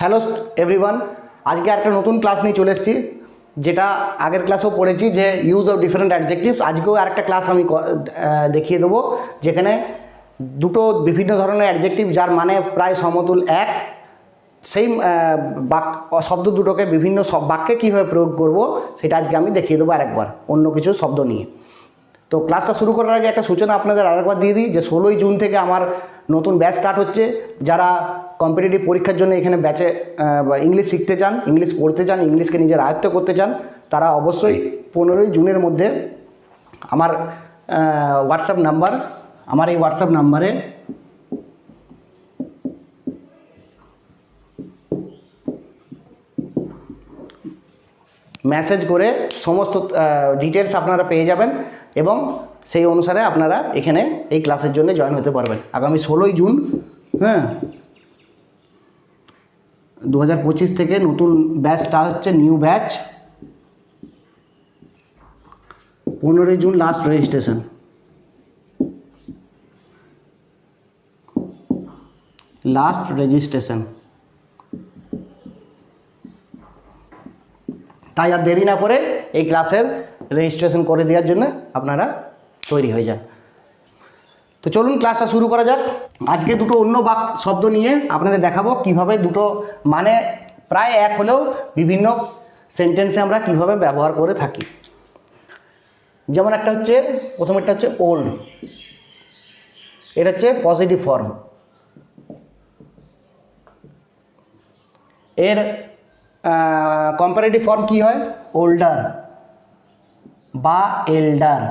Hello everyone, আজকে একটা নতুন ক্লাস নিয়ে চলে এসেছি, যেটা আগের ক্লাসেও পড়েছি যে ইউজ অফ ডিফারেন্ট অ্যাডজেক্টিভস। আজকেও আরেকটা ক্লাস আমি দেখিয়ে দেবো, যেখানে দুটো বিভিন্ন ধরনের অ্যাডজেক্টিভ যার মানে প্রায় সমতুল এক, সেই শব্দ দুটোকে বিভিন্ন বাক্যে কীভাবে প্রয়োগ করব সেটা আজকে আমি দেখিয়ে দেবো আরেকবার অন্য কিছু শব্দ নিয়ে। তো ক্লাসটা শুরু করার আগে একটা সূচনা আপনাদের আরেকবার দিয়ে দিই যে 16ই জুন থেকে আমার নতুন ব্যাচ স্টার্ট হচ্ছে। যারা কম্পিটিটিভ পরীক্ষার জন্য এখানে ব্যাচে ইংলিশ শিখতে চান, ইংলিশ পড়তে চান, ইংলিশকে নিজের আয়ত্ত করতে চান, তারা অবশ্যই 15ই জুনের মধ্যে আমার এই হোয়াটসঅ্যাপ নাম্বারে মেসেজ করে সমস্ত ডিটেলস আপনারা পেয়ে যাবেন এবং সেই অনুসারে আপনারা এখানে এই ক্লাসের জন্য জয়েন হতে পারবেন। আগামী 16ই জুন 2025 থেকে নতুন ব্যাচ স্টার্ট হচ্ছে, নিউ ব্যাচ। 15ই জুন লাস্ট রেজিস্ট্রেশন। তাই আর দেরি না করে এই ক্লাসের রেজিস্ট্রেশন করে দেওয়ার জন্য আপনারা তৈরি হয়ে যান। তো চলুন ক্লাসটা শুরু করা যাক। আজকে দুটো অন্য শব্দ নিয়ে আপনাদের দেখাবো কিভাবে দুটো মানে প্রায় এক হলেও বিভিন্ন সেন্টেন্সে আমরা কিভাবে ব্যবহার করে থাকি। যেমন প্রথমেরটা হচ্ছে ওল্ড, এটা হচ্ছে পজিটিভ ফর্ম। এর কম্পারেটিভ ফর্ম কি হয়? ওল্ডার বা এল্ডার।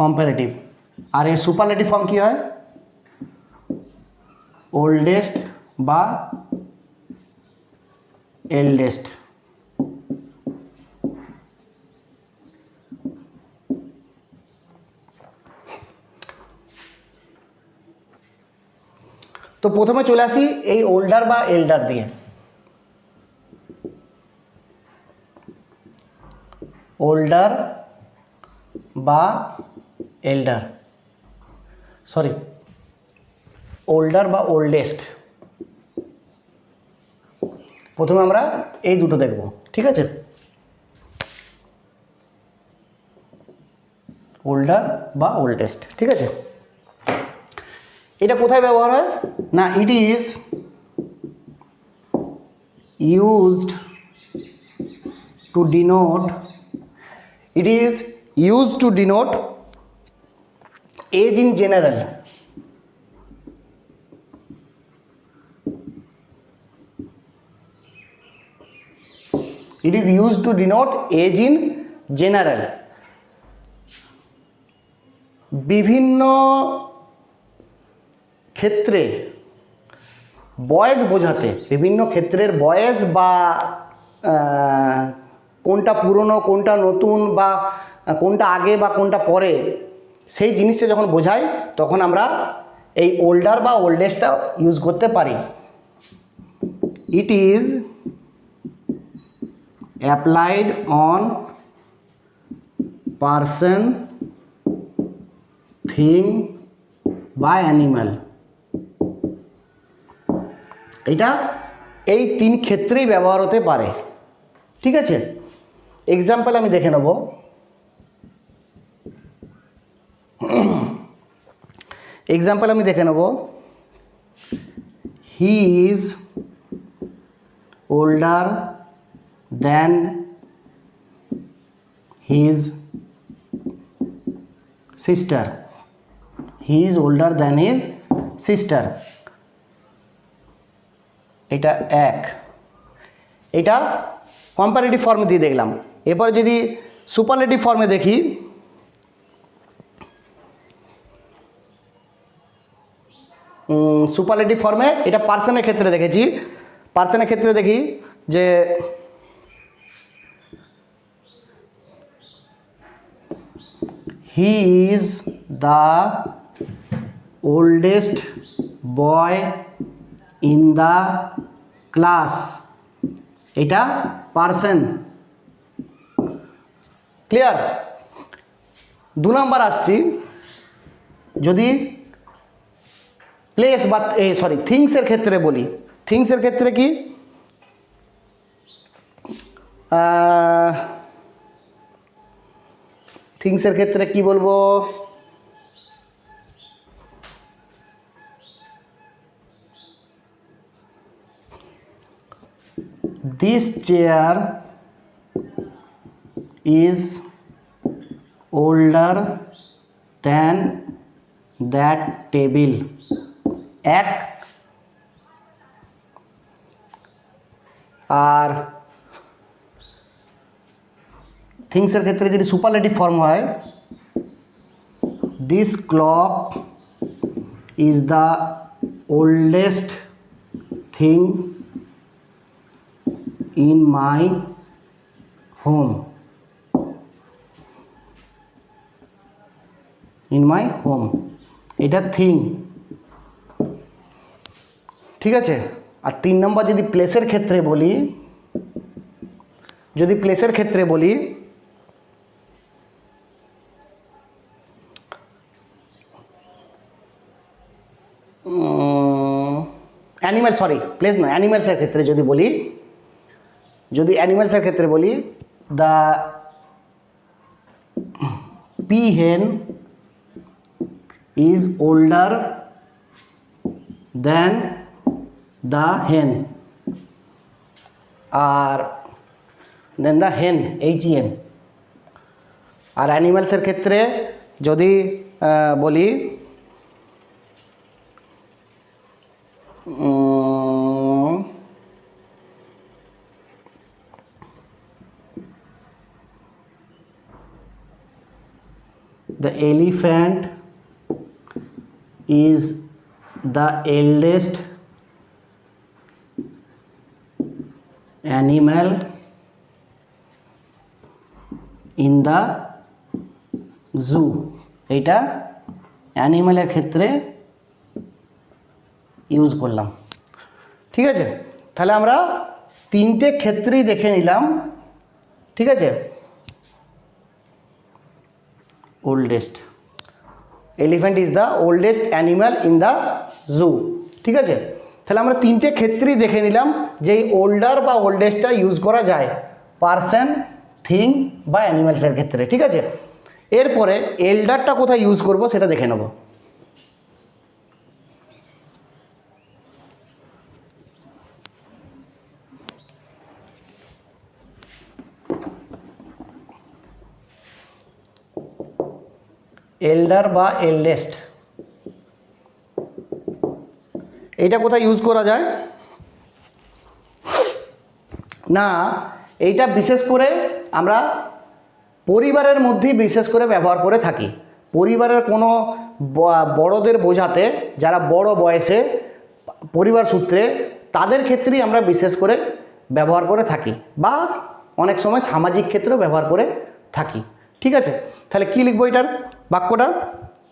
কম্পারেটিভ। আর এর সুপারলেটিভ ফর্ম কি হয়? ওল্ডেস্ট বা এল্ডেস্ট। তো প্রথমে চলে আসি এই ওল্ডার বা এল্ডার দিয়ে। ওল্ডার বা ওল্ডেস্ট। প্রথমে আমরা এই দুটো দেখব, ঠিক আছে? ওল্ডার বা ওল্ডেস্ট, ঠিক আছে? এটা কোথায় ব্যবহার হয়? না, it is used to denote as in general. বিভিন্ন ক্ষেত্রে বয়স বোঝাতে, বিভিন্ন ক্ষেত্রের বয়স বা কোনটা পুরনো কোনটা নতুন বা কোনটা আগে বা কোনটা পরে, সেই জিনিসটা যখন বোঝায় তখন আমরা এই ওল্ডার বা ওল্ডেস্টটা ইউজ করতে পারি। It is applied on person, thing বা অ্যানিম্যাল। এটা এই তিন ক্ষেত্রেই ব্যবহার হতে পারে, ঠিক আছে? এক্সাম্পল আমি দেখে নেব। He is older than his sister. এটা এক। এটা কম্পারেটিভ ফর্মে দিয়ে দেখলাম। এরপরে যদি সুপারলেটিভ ফর্মে দেখি, সুপারলেটিভ ফর্মে এটা পার্সনের ক্ষেত্রে দেখি যে he is the oldest boy in the class. এটা পার্সন। ক্লিয়ার? 2 নাম্বার আসছি, যদি প্লেস বা থিংসের ক্ষেত্রে বলি, থিংসের ক্ষেত্রে কি থিংসের ক্ষেত্রে কি বলবো, this chair is older than that table, এক। আর থিংসের ক্ষেত্রে যদি সুপারলেটিভ ফর্ম হয়, this clock is the oldest thing in my home, in my home, এটা থিং। ঠিক আছে? আর 3 নম্বর যদি প্লেসের ক্ষেত্রে বলি, যদি প্লেসের ক্ষেত্রে বলি, অ্যানিম্যাল, প্লেস নয়, অ্যানিম্যালসের ক্ষেত্রে যদি বলি, যদি অ্যানিম্যালসের ক্ষেত্রে বলি, the peahen is older than the hen, আর দেন দ্য হেন, HEN। আর অ্যানিম্যালসের ক্ষেত্রে যদি বলি, the elephant is the eldest animal in the zoo, এটা অ্যানিম্যালের ক্ষেত্রে ইউজ করলাম। ঠিক আছে? তাহলে আমরা 3টে ক্ষেত্রেই দেখে নিলাম। ঠিক আছে? Oldest, elephant is the oldest animal in the zoo. ঠিক আছে? তাহলে আমরা 3টে ক্ষেত্রেই দেখে নিলাম যে এই ওল্ডার বা ওল্ডেস্টটা ইউজ করা যায় পারসন, থিং বা অ্যানিম্যালসের ক্ষেত্রে। ঠিক আছে? এরপরে এল্ডারটা কোথায় ইউজ করব সেটা দেখে নেব। এল্ডার বা এল্ডেস্ট, এইটা কোথায় ইউজ করা যায় না, এইটা বিশেষ করে আমরা পরিবারের মধ্যেই বিশেষ করে ব্যবহার করে থাকি। পরিবারের কোনো বড়দের বোঝাতে, যারা বড় বয়সে পরিবার সূত্রে, তাদের ক্ষেত্রেই আমরা বিশেষ করে ব্যবহার করে থাকি, বা অনেক সময় সামাজিক ক্ষেত্রেও ব্যবহার করে থাকি। ঠিক আছে? তাহলে কি লিখবো এটার বাক্যটা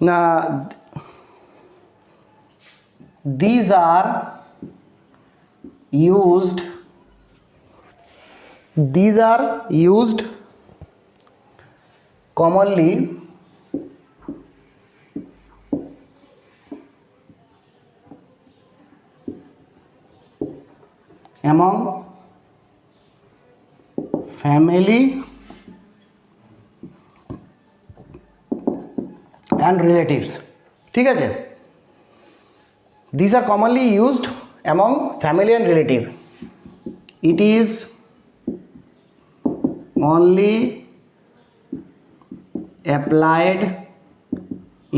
না, these are used commonly among family and relatives। ঠিক আছে? These are commonly used among family and relative. It is only applied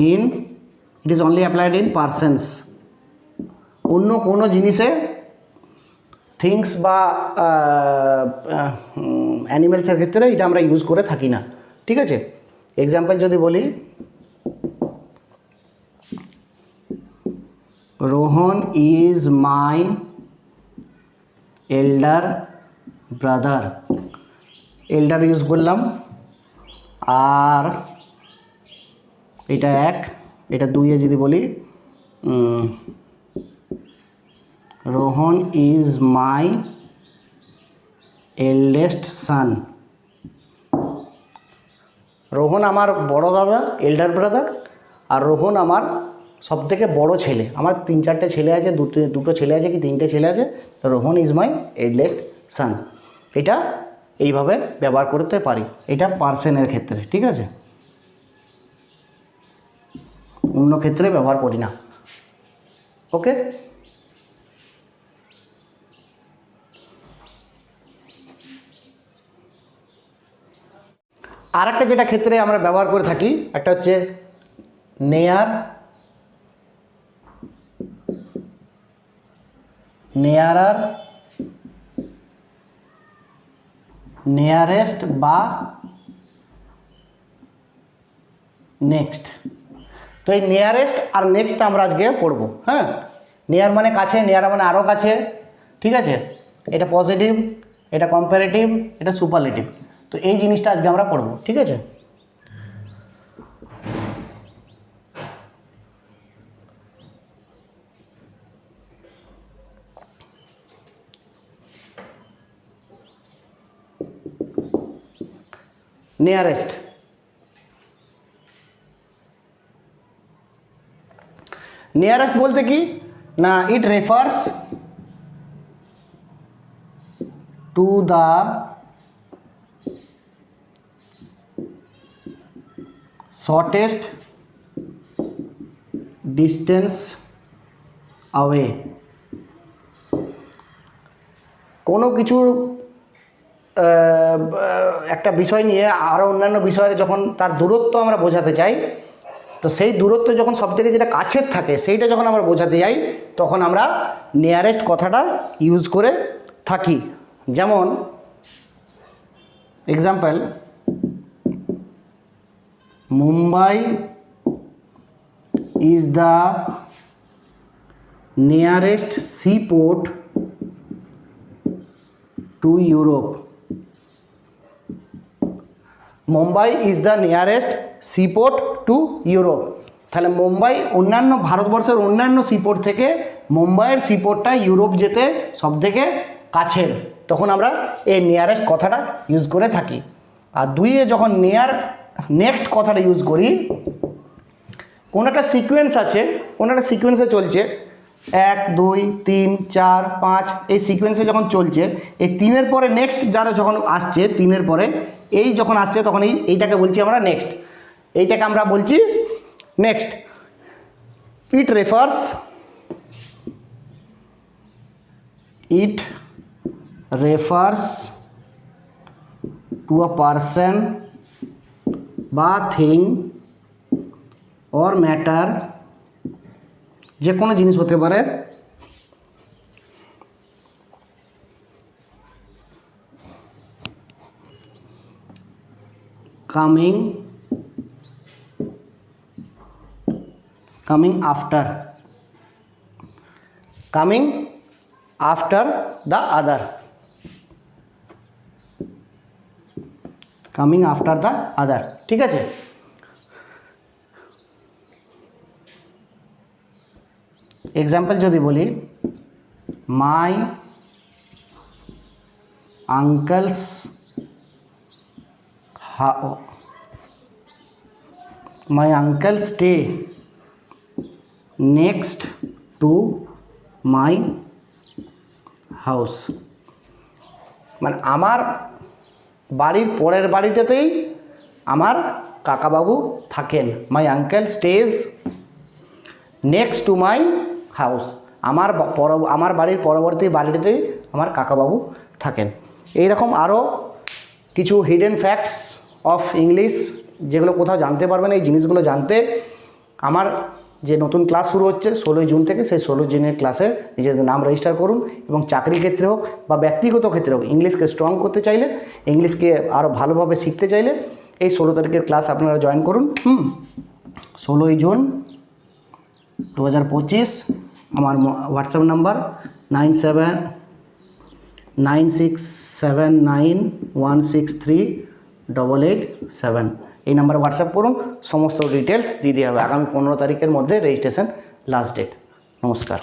in persons, অন্য কোনো জিনিসে, থিংস বা অ্যানিমেলসের ক্ষেত্রে এটা আমরা ইউজ করে থাকি না। ঠিক আছে? এক্সাম্পল যদি বলি, Rohan is my elder brother, এল্ডার use করলাম। আর এটা 1, এটা 2-এ যদি বলি, রোহন ইজ মাই এল্ডেস্ট সান, রোহন আমার বড় দাদা, এল্ডার ব্রাদার, আর রোহন আমার সবথেকে বড় ছেলে। আমার 3-4টে ছেলে আছে, দুটো ছেলে আছে কি 3টে ছেলে আছে, তো রোহন ইজ মাই এল্ডেস্ট সান। এটা এইভাবে ব্যবহার করতে পারি, এটা পার্সনের ক্ষেত্রে, ঠিক আছে, অন্য ক্ষেত্রে ব্যবহার করি না। ওকে, আর একটা যেটা ক্ষেত্রে আমরা ব্যবহার করে থাকি, একটা হচ্ছে নেয়ার, নেয়ারার, নিয়ারেস্ট বা নেক্সট। তো এই নিয়ারেস্ট আর নেক্সট আমরা আজকে পড়ব। হ্যাঁ, নিয়ার মানে কাছে, নিয়ার মানে আরও কাছে, ঠিক আছে, এটা পজিটিভ, এটা কম্পারেটিভ, এটা সুপারলেটিভ। তো এই জিনিসটা আজকে আমরা পড়ব, ঠিক আছে। নিয়ারেস্ট, নিয়ারেস্ট বলতে কি না, ইট refers to the shortest distance away. কোনো কিছু একটা বিষয় নিয়ে আরও অন্যান্য বিষয়ের যখন তার দূরত্ব আমরা বোঝাতে চাই, তো সেই দূরত্ব যখন সবথেকে যেটা কাছের থাকে সেইটা যখন আমরা বোঝাতে যাই, তখন আমরা নিয়ারেস্ট কথাটা ইউজ করে থাকি। যেমন example, Mumbai is the nearest sea port to Europe. Mumbai is the nearest seaport to Europe. তাহলে মুম্বাই অন্যান্য ভারতবর্ষের অন্যান্য সিপোর্ট থেকে মুম্বাইয়ের সিপোর্টটা ইউরোপ যেতে সবথেকে কাছের, তখন আমরা এই নিয়ারেস্ট কথাটা ইউজ করে থাকি। আর দুইয়ে যখন নেক্সট কথাটা ইউজ করি, কোনো একটা সিকোয়েন্স আছে, কোনো একটা সিকোয়েন্সে চলছে 1 2 3 4 5, এই সিকোয়েন্সে যখন চলছে, এই 3-এর পরে নেক্সট যারা যখন আসছে, 3-এর পরে এই যখন আসছে, তখন এইটাকে বলছি আমরা নেক্সট। এইটাকে আমরা বলছি next. It refers to a person বা থিং অর ম্যাটার, যে কোনো জিনিস হতে পারে, coming after the other, coming after the other, ঠিক আছে। এক্সাম্পল যদি বলি, my uncles stay next to my house. মানে আমার বাড়ির পরের বাড়িটাতেই আমার কাকাবাবু থাকেন। My uncle stays next to my house, আমার বাড়ির পরবর্তী বাড়িটাতেই আমার কাকাবাবু থাকেন। এইরকম আরও কিছু হিডেন ফ্যাক্টস অফ ইংলিশ যেগুলো কোথাও জানতে পারবেন। এই জিনিসগুলো জানতে আমার যে নতুন ক্লাস শুরু হচ্ছে 16 জুন থেকে, সেই 16 জুনের ক্লাসে নিজেদের নাম রেজিস্টার করুন। এবং চাকরি ক্ষেত্রে হোক বা ব্যক্তিগত ক্ষেত্রে হোক, ইংলিশকে স্ট্রং করতে চাইলে, ইংলিশকে আরও ভালোভাবে শিখতে চাইলে এই 16 তারিখের ক্লাস আপনারা জয়েন করুন। 16 জুন 2025। আমার হোয়াটসঅ্যাপ নাম্বার 979679163887। এই নাম্বারে হোয়াটসঅ্যাপ করুন, সমস্ত ডিটেলস দিয়ে দেওয়া হবে। আগামী 15 তারিখের মধ্যে রেজিস্ট্রেশন লাস্ট ডেট। নমস্কার।